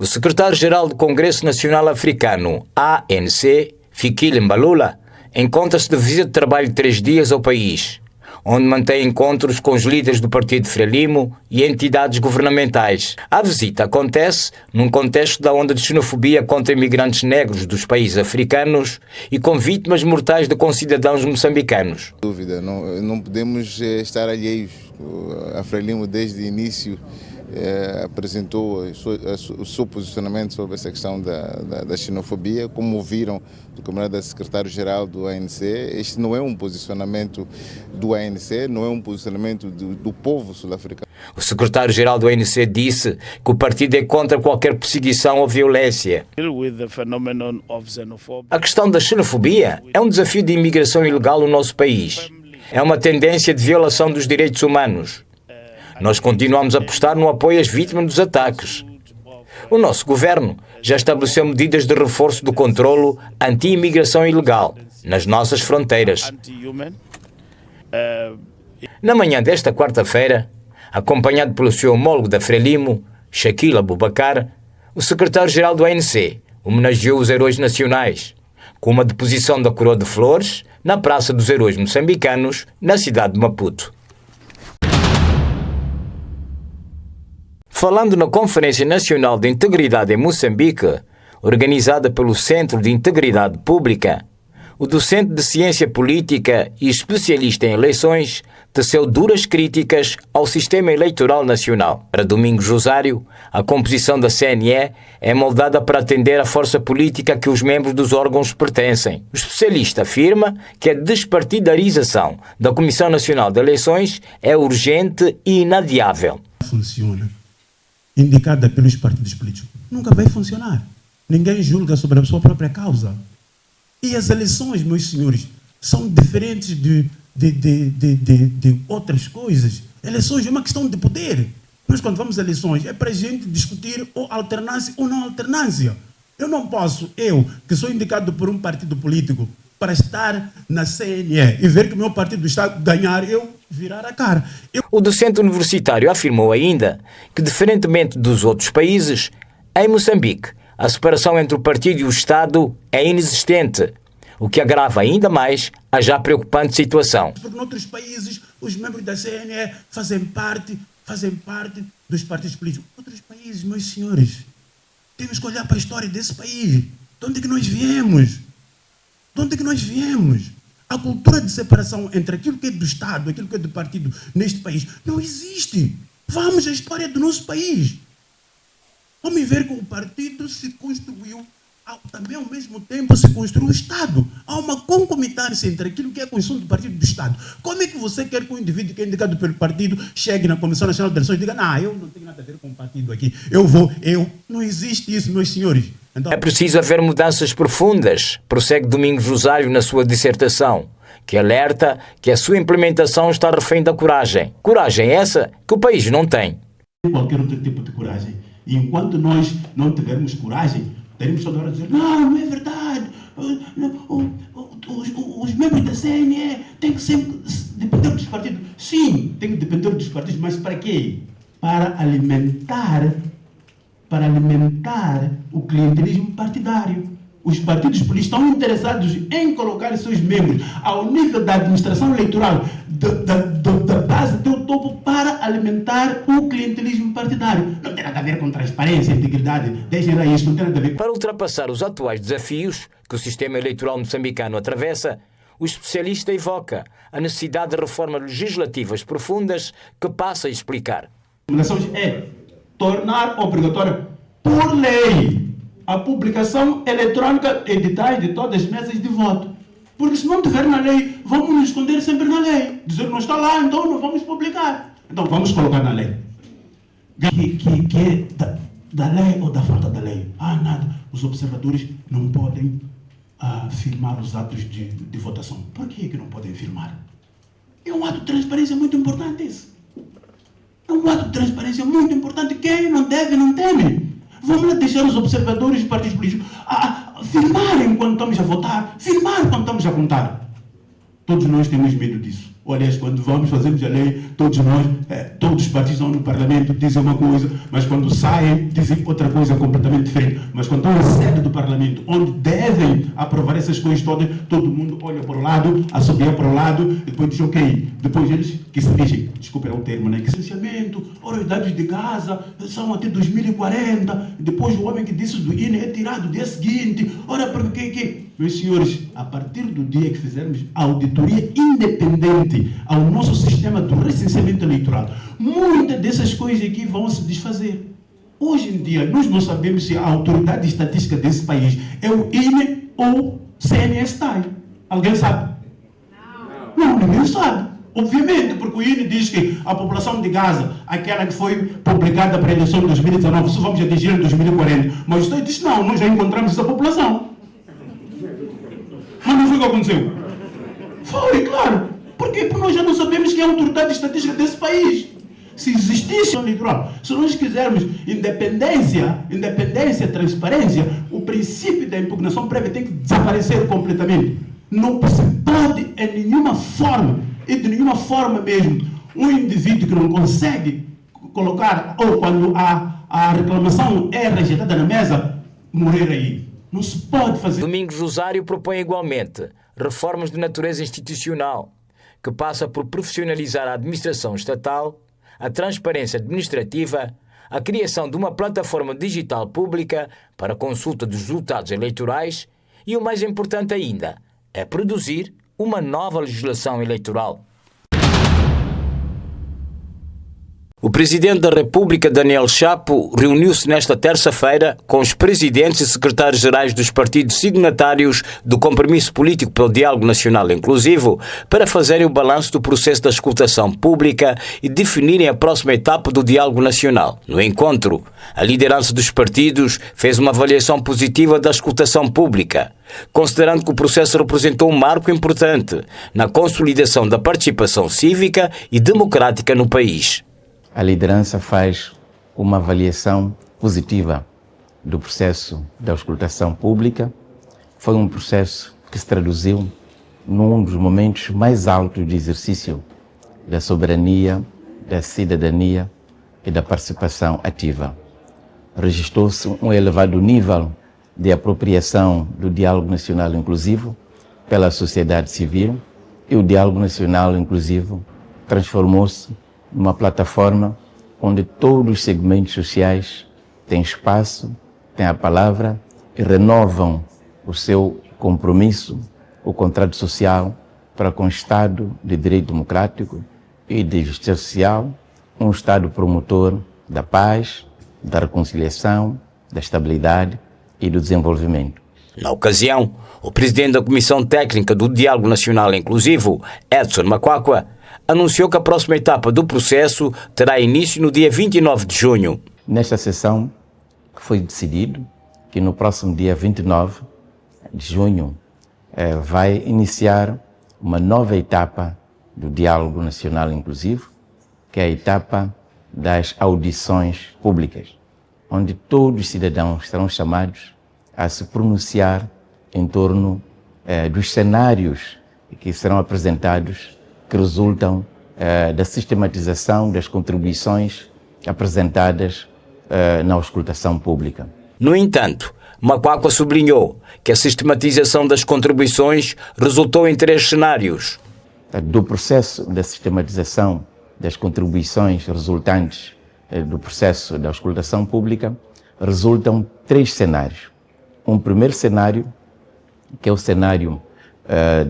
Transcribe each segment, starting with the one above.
O secretário-geral do Congresso Nacional Africano, ANC, Fikile Mbalula, encontra-se de visita de trabalho de 3 dias ao país, onde mantém encontros com os líderes do Partido Frelimo e entidades governamentais. A visita acontece num contexto da onda de xenofobia contra imigrantes negros dos países africanos e com vítimas mortais de concidadãos moçambicanos. Sem dúvida, não podemos estar alheios. A Frelimo, desde o início, apresentou o seu posicionamento sobre essa questão da xenofobia. Como ouviram do camarada secretário-geral do ANC, este não é um posicionamento do ANC, não é um posicionamento do povo sul-africano. O secretário-geral do ANC disse que o partido é contra qualquer perseguição ou violência. A questão da xenofobia é um desafio de imigração ilegal no nosso país. É uma tendência de violação dos direitos humanos. Nós continuamos a apostar no apoio às vítimas dos ataques. O nosso governo já estabeleceu medidas de reforço do controlo anti-imigração ilegal nas nossas fronteiras. Na manhã desta quarta-feira, acompanhado pelo seu homólogo da Frelimo, Shaquille Abubakar, o secretário-geral do ANC homenageou os heróis nacionais, com uma deposição da coroa de flores na Praça dos Heróis Moçambicanos, na cidade de Maputo. Falando na Conferência Nacional de Integridade em Moçambique, organizada pelo Centro de Integridade Pública, o docente de Ciência Política e especialista em eleições teceu duras críticas ao sistema eleitoral nacional. Para Domingos Rosário, a composição da CNE é moldada para atender à força política a que os membros dos órgãos pertencem. O especialista afirma que a despartidarização da Comissão Nacional de Eleições é urgente e inadiável. Funciona. Indicada pelos partidos políticos, nunca vai funcionar. Ninguém julga sobre a sua própria causa. E as eleições, meus senhores, são diferentes de outras coisas. Eleições é uma questão de poder. Nós, quando vamos a eleições, é para a gente discutir ou alternância ou não alternância. Eu não posso, que sou indicado por um partido político, para estar na CNE e ver que o meu partido está a ganhar, eu virar a cara. O docente universitário afirmou ainda que, diferentemente dos outros países, em Moçambique, a separação entre o partido e o Estado é inexistente, o que agrava ainda mais a já preocupante situação. Porque noutros países, os membros da CNE fazem parte dos partidos políticos. Outros países, meus senhores, temos que olhar para a história desse país. De onde é que nós viemos? De onde é que nós viemos? A cultura de separação entre aquilo que é do Estado e aquilo que é do partido neste país não existe. Vamos à história do nosso país. Vamos ver que o partido se construiu, também ao mesmo tempo se construiu o Estado. Há uma concomitância entre aquilo que é a construção do partido e do Estado. Como é que você quer que um indivíduo que é indicado pelo partido chegue na Comissão Nacional de Eleições e diga: não, eu não tenho nada a ver com o partido aqui, Não existe isso, meus senhores. Então, é preciso haver mudanças profundas, prossegue Domingos Rosário na sua dissertação, que alerta que a sua implementação está refém da coragem. Coragem essa que o país não tem. Qualquer outro tipo de coragem. E enquanto nós não tivermos coragem, teremos toda hora a dizer: não é verdade. Os membros da CNE têm que sempre depender dos partidos. Sim, tem que depender dos partidos, mas para quê? Para alimentar o clientelismo partidário. Os partidos políticos estão interessados em colocar seus membros ao nível da administração eleitoral, da base até o topo, para alimentar o clientelismo partidário. Não tem nada a ver com transparência, integridade, deixem lá isso, não tem nada a ver. Para ultrapassar os atuais desafios que o sistema eleitoral moçambicano atravessa, o especialista evoca a necessidade de reformas legislativas profundas que passa a explicar. A recomendação é tornar obrigatória por lei a publicação eletrônica de editais de todas as mesas de voto. Porque se não tiver na lei, vamos nos esconder sempre na lei. Dizer que não está lá, então não vamos publicar. Então vamos colocar na lei. Que é da lei ou da falta da lei? Nada. Os observadores não podem firmar os atos de votação. Por que não podem firmar? É um ato de transparência muito importante isso. É um ato de transparência muito importante. Quem não deve, não teme. Vamos lá deixar os observadores dos partidos políticos firmarem quando estamos a votar, firmar quando estamos a contar. Todos nós temos medo disso. Olha, quando fazemos a lei, todos nós, todos os partidos estão no Parlamento, dizem uma coisa, mas quando saem, dizem outra coisa completamente diferente. Mas quando estão na sede do Parlamento, onde devem aprovar essas coisas todas, todo mundo olha para o lado, assobia para o lado, e depois diz, ok. Depois eles que se dizem, desculpa, é um termo, né? Que licenciamento, ora, os dados de casa são até 2040, depois o homem que disse do INE é tirado do dia seguinte, ora, porque que... Meus senhores, a partir do dia que fizermos auditoria independente ao nosso sistema do recenseamento eleitoral, muitas dessas coisas aqui vão se desfazer. Hoje em dia, nós não sabemos se a autoridade estatística desse país é o INE ou CNSTAI. Alguém sabe? Não, ninguém sabe. Obviamente, porque o INE diz que a população de Gaza, aquela que foi publicada para a eleição de 2019, só vamos atingir em 2040. Mas o Estado diz, não, nós já encontramos essa população. Mas não foi o que aconteceu. Foi, claro. Por quê? Porque nós já não sabemos quem é a autoridade estatística desse país. Se existisse um eleitoral, se nós quisermos independência, transparência, o princípio da impugnação prévia tem que desaparecer completamente. Não se pode, em nenhuma forma, e de nenhuma forma mesmo, um indivíduo que não consegue colocar, ou quando a reclamação é rejeitada na mesa, morrer aí. Não se pode fazer. Domingos Rosário propõe igualmente reformas de natureza institucional, que passa por profissionalizar a administração estatal, a transparência administrativa, a criação de uma plataforma digital pública para consulta dos resultados eleitorais e, o mais importante ainda, é produzir uma nova legislação eleitoral. O Presidente da República, Daniel Chapo, reuniu-se nesta terça-feira com os presidentes e secretários-gerais dos partidos signatários do Compromisso Político pelo Diálogo Nacional Inclusivo para fazerem o balanço do processo da escutação pública e definirem a próxima etapa do diálogo nacional. No encontro, a liderança dos partidos fez uma avaliação positiva da escutação pública, considerando que o processo representou um marco importante na consolidação da participação cívica e democrática no país. A liderança faz uma avaliação positiva do processo da auscultação pública. Foi um processo que se traduziu num dos momentos mais altos de exercício da soberania, da cidadania e da participação ativa. Registrou-se um elevado nível de apropriação do diálogo nacional inclusivo pela sociedade civil, e o diálogo nacional inclusivo transformou-se numa plataforma onde todos os segmentos sociais têm espaço, têm a palavra e renovam o seu compromisso, o contrato social para com o Estado de direito democrático e de justiça social, um Estado promotor da paz, da reconciliação, da estabilidade e do desenvolvimento. Na ocasião, o presidente da Comissão Técnica do Diálogo Nacional Inclusivo, Edson Macuacua, anunciou que a próxima etapa do processo terá início no dia 29 de junho. Nesta sessão foi decidido que no próximo dia 29 de junho vai iniciar uma nova etapa do Diálogo Nacional Inclusivo, que é a etapa das audições públicas, onde todos os cidadãos serão chamados a se pronunciar em torno dos cenários que serão apresentados, que resultam da sistematização das contribuições apresentadas na auscultação pública. No entanto, Macuacua sublinhou que a sistematização das contribuições resultou em 3 cenários. Do processo da sistematização das contribuições resultantes do processo da auscultação pública, resultam 3 cenários. Um primeiro cenário, que é o cenário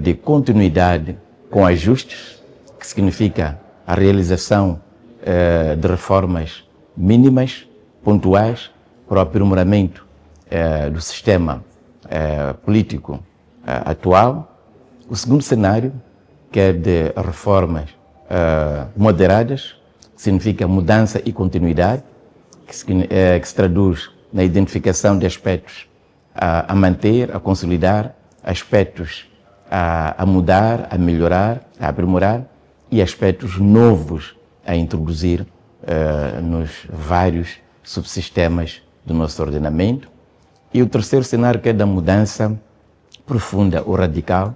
de continuidade com ajustes, que significa a realização de reformas mínimas, pontuais, para o aprimoramento do sistema político atual. O segundo cenário, que é de reformas moderadas, que significa mudança e continuidade, que se traduz na identificação de aspectos a manter, a consolidar, aspectos a mudar, a melhorar, a aprimorar, e aspectos novos a introduzir nos vários subsistemas do nosso ordenamento. E o terceiro cenário, que é da mudança profunda ou radical,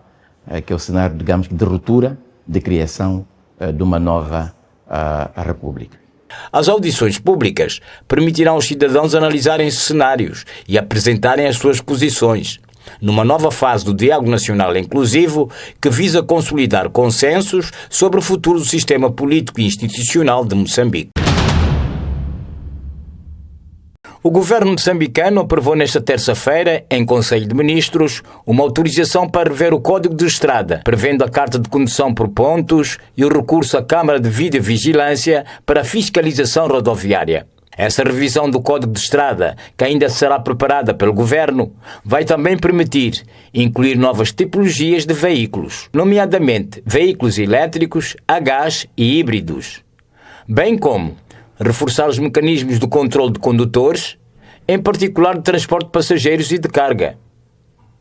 que é o cenário, digamos, de ruptura de criação de uma nova república. As audições públicas permitirão aos cidadãos analisarem cenários e apresentarem as suas posições, numa nova fase do Diálogo Nacional Inclusivo que visa consolidar consensos sobre o futuro do sistema político e institucional de Moçambique. O governo moçambicano aprovou nesta terça-feira, em Conselho de Ministros, uma autorização para rever o Código de Estrada, prevendo a carta de condução por pontos e o recurso à Câmara de Videovigilância para a fiscalização rodoviária. Essa revisão do Código de Estrada, que ainda será preparada pelo governo, vai também permitir incluir novas tipologias de veículos, nomeadamente veículos elétricos, a gás e híbridos, bem como reforçar os mecanismos de controle de condutores, em particular de transporte de passageiros e de carga,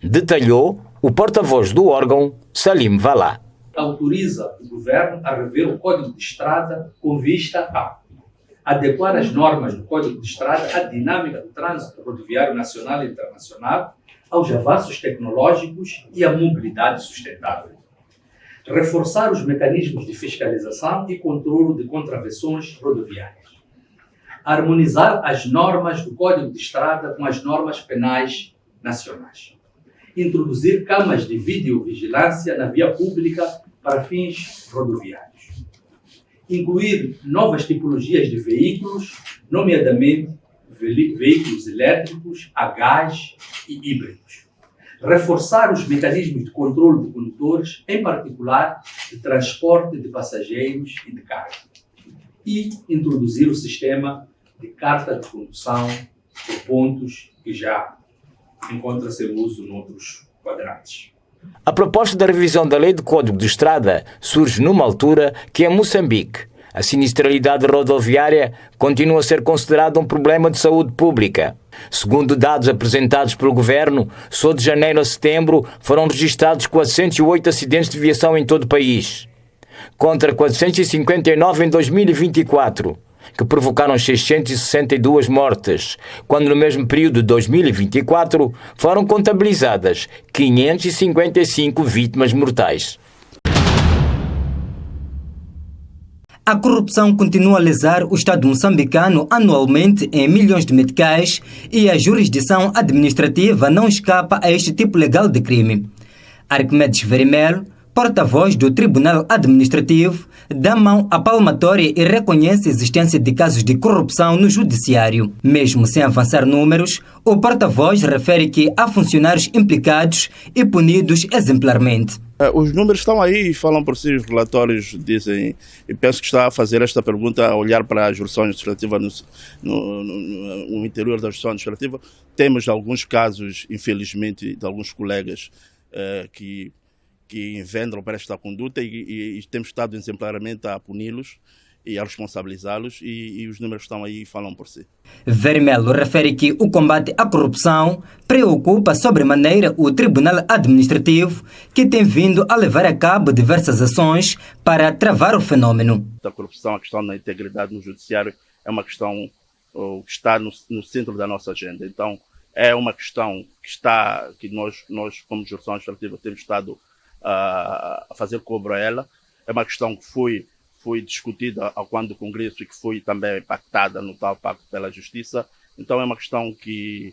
detalhou o porta-voz do órgão, Salim Valá. Autoriza o governo a rever o Código de Estrada com vista a adequar as normas do Código de Estrada à dinâmica do trânsito rodoviário nacional e internacional, aos avanços tecnológicos e à mobilidade sustentável. Reforçar os mecanismos de fiscalização e controle de contravenções rodoviárias. Harmonizar as normas do Código de Estrada com as normas penais nacionais. Introduzir câmaras de videovigilância na via pública para fins rodoviários. Incluir novas tipologias de veículos, nomeadamente veículos elétricos, a gás e híbridos. Reforçar os mecanismos de controle de condutores, em particular de transporte de passageiros e de carga. E introduzir o sistema de carta de condução por pontos que já encontra-se em uso noutros quadrantes. A proposta da revisão da Lei de Código de Estrada surge numa altura que, em Moçambique, a sinistralidade rodoviária continua a ser considerada um problema de saúde pública. Segundo dados apresentados pelo governo, só de janeiro a setembro foram registrados 408 acidentes de viação em todo o país, contra 459 em 2024, que provocaram 662 mortes, quando no mesmo período de 2024 foram contabilizadas 555 vítimas mortais. A corrupção continua a lesar o Estado moçambicano anualmente em milhões de meticais e a jurisdição administrativa não escapa a este tipo legal de crime. Arquimedes Verimelo, porta-voz do Tribunal Administrativo, dá mão à palmatória e reconhece a existência de casos de corrupção no judiciário. Mesmo sem avançar números, o porta-voz refere que há funcionários implicados e punidos exemplarmente. Os números estão aí e falam por si, os relatórios dizem, e penso que está a fazer esta pergunta a olhar para a jurisdição administrativa no interior da jurisdição administrativa. Temos alguns casos, infelizmente, de alguns colegas que inventam para esta conduta e temos estado exemplarmente a puni-los e a responsabilizá-los e os números estão aí e falam por si. Vermelo refere que o combate à corrupção preocupa sobremaneira o Tribunal Administrativo, que tem vindo a levar a cabo diversas ações para travar o fenômeno. A corrupção, a questão da integridade no judiciário é uma questão que está no centro da nossa agenda. Então, é uma questão que nós como jurisdição administrativa, temos estado a fazer cobro a ela. É uma questão que foi discutida ao quando do Congresso e que foi também pactada no tal Pacto pela Justiça. Então é uma questão que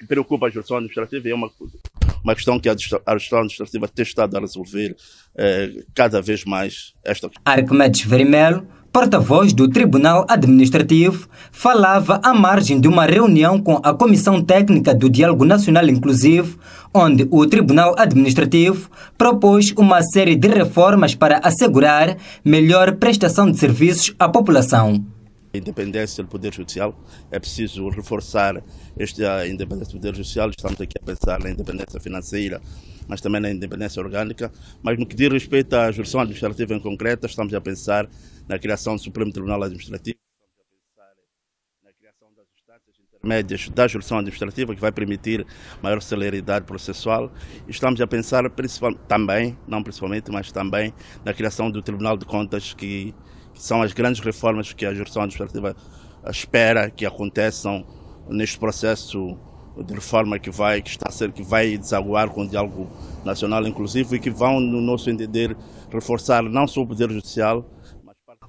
preocupa a jurisdição administrativa e é uma questão que a jurisdição administrativa tem estado a resolver cada vez mais. Arquimedes Verimelo, porta-voz do Tribunal Administrativo, falava à margem de uma reunião com a Comissão Técnica do Diálogo Nacional Inclusivo, onde o Tribunal Administrativo propôs uma série de reformas para assegurar melhor prestação de serviços à população. A independência do Poder Judicial, é preciso reforçar a independência do Poder Judicial. Estamos aqui a pensar na independência financeira, mas também na independência orgânica. Mas no que diz respeito à jurisdição administrativa em concreto, estamos a pensar na criação do Supremo Tribunal Administrativo, estamos a pensar na criação das instâncias intermédias da jurisdição administrativa, que vai permitir maior celeridade processual. E estamos a pensar também, não principalmente, mas também na criação do Tribunal de Contas, que são as grandes reformas que a jurisdição administrativa espera que aconteçam neste processo de reforma que vai desaguar com o diálogo nacional inclusivo e que vão, no nosso entender, reforçar não só o Poder Judicial.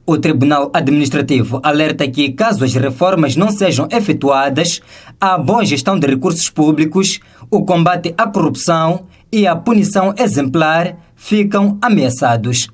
O Tribunal Administrativo alerta que, caso as reformas não sejam efetuadas, a boa gestão de recursos públicos, o combate à corrupção e a punição exemplar ficam ameaçados.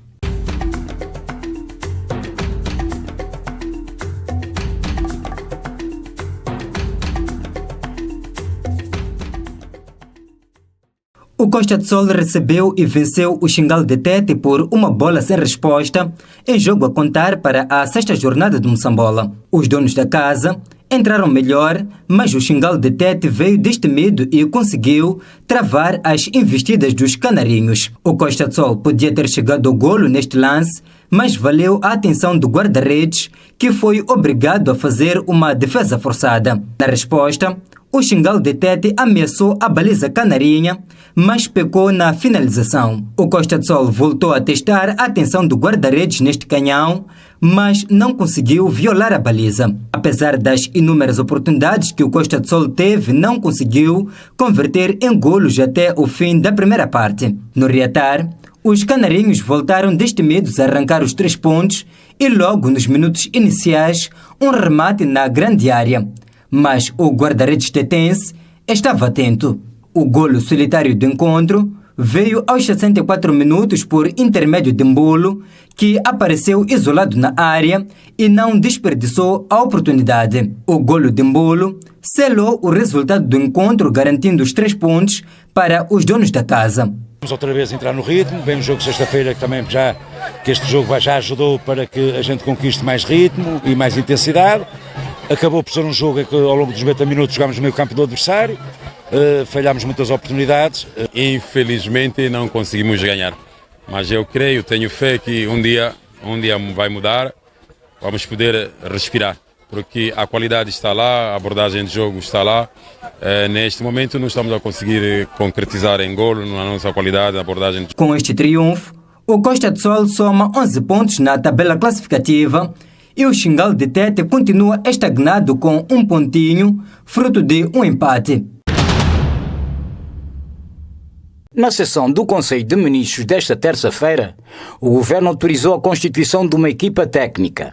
O Costa do Sol recebeu e venceu o Xingal de Tete por uma bola sem resposta, em jogo a contar para a 6ª jornada de Moçambola. Os donos da casa entraram melhor, mas o Xingal de Tete veio destemido e conseguiu travar as investidas dos canarinhos. O Costa do Sol podia ter chegado ao golo neste lance, mas valeu a atenção do guarda-redes, que foi obrigado a fazer uma defesa forçada. Na resposta, o Xingal de Tete ameaçou a baliza canarinha, mas pecou na finalização. O Costa do Sol voltou a testar a atenção do guarda-redes neste canhão, mas não conseguiu violar a baliza. Apesar das inúmeras oportunidades que o Costa do Sol teve, não conseguiu converter em golos até o fim da primeira parte. No reatar, os canarinhos voltaram destemidos a arrancar os 3 pontos e logo nos minutos iniciais, um remate na grande área. Mas o guarda-redes tetense estava atento. O golo solitário do encontro veio aos 64 minutos por intermédio de Mbolo, que apareceu isolado na área e não desperdiçou a oportunidade. O golo de Mbolo selou o resultado do encontro, garantindo os 3 pontos para os donos da casa. Vamos outra vez entrar no ritmo, bem o jogo sexta-feira que este jogo já ajudou para que a gente conquiste mais ritmo e mais intensidade. Acabou por ser um jogo que ao longo dos 90 minutos jogámos no meio campo do adversário, falhámos muitas oportunidades. Infelizmente não conseguimos ganhar, mas eu creio, tenho fé que um dia vai mudar, vamos poder respirar, porque a qualidade está lá, a abordagem de jogo está lá. Neste momento não estamos a conseguir concretizar em golo na nossa qualidade, a abordagem de jogo. Com este triunfo, o Costa do Sol soma 11 pontos na tabela classificativa e o Xingal de Tete continua estagnado com 1 pontinho, fruto de um empate. Na sessão do Conselho de Ministros desta terça-feira, o Governo autorizou a constituição de uma equipa técnica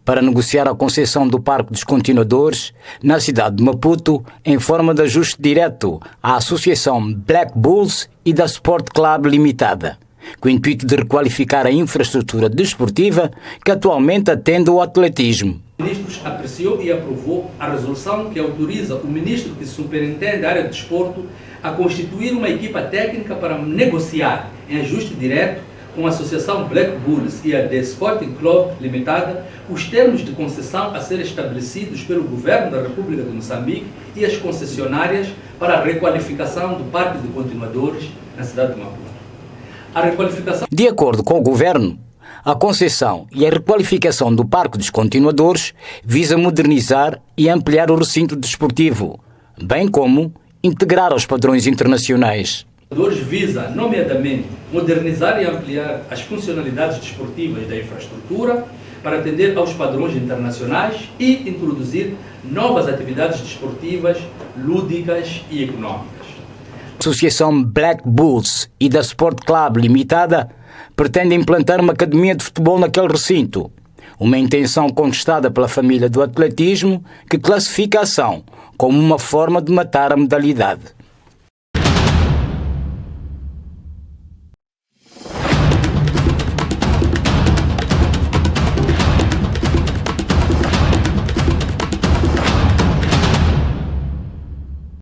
para negociar a concessão do Parque dos Continuadores na cidade de Maputo em forma de ajuste direto à Associação Black Bulls e da Sport Club Limitada, com o intuito de requalificar a infraestrutura desportiva que atualmente atende ao atletismo. O Ministro apreciou e aprovou a resolução que autoriza o Ministro que superintende a área de desporto a constituir uma equipa técnica para negociar em ajuste direto com a Associação Black Bulls e a The Sporting Club Limitada os termos de concessão a serem estabelecidos pelo Governo da República de Moçambique e as concessionárias para a requalificação do Parque de Continuadores na cidade de Maputo. A requalificação... De acordo com o Governo, a concessão e a requalificação do Parque dos Continuadores visa modernizar e ampliar o recinto desportivo, bem como integrar aos padrões internacionais. Visa, nomeadamente, modernizar e ampliar as funcionalidades desportivas da infraestrutura para atender aos padrões internacionais e introduzir novas atividades desportivas, lúdicas e económicas. A Associação Black Bulls e da Sport Club Limitada pretende implantar uma academia de futebol naquele recinto, uma intenção contestada pela família do atletismo que classifica a ação como uma forma de matar a modalidade.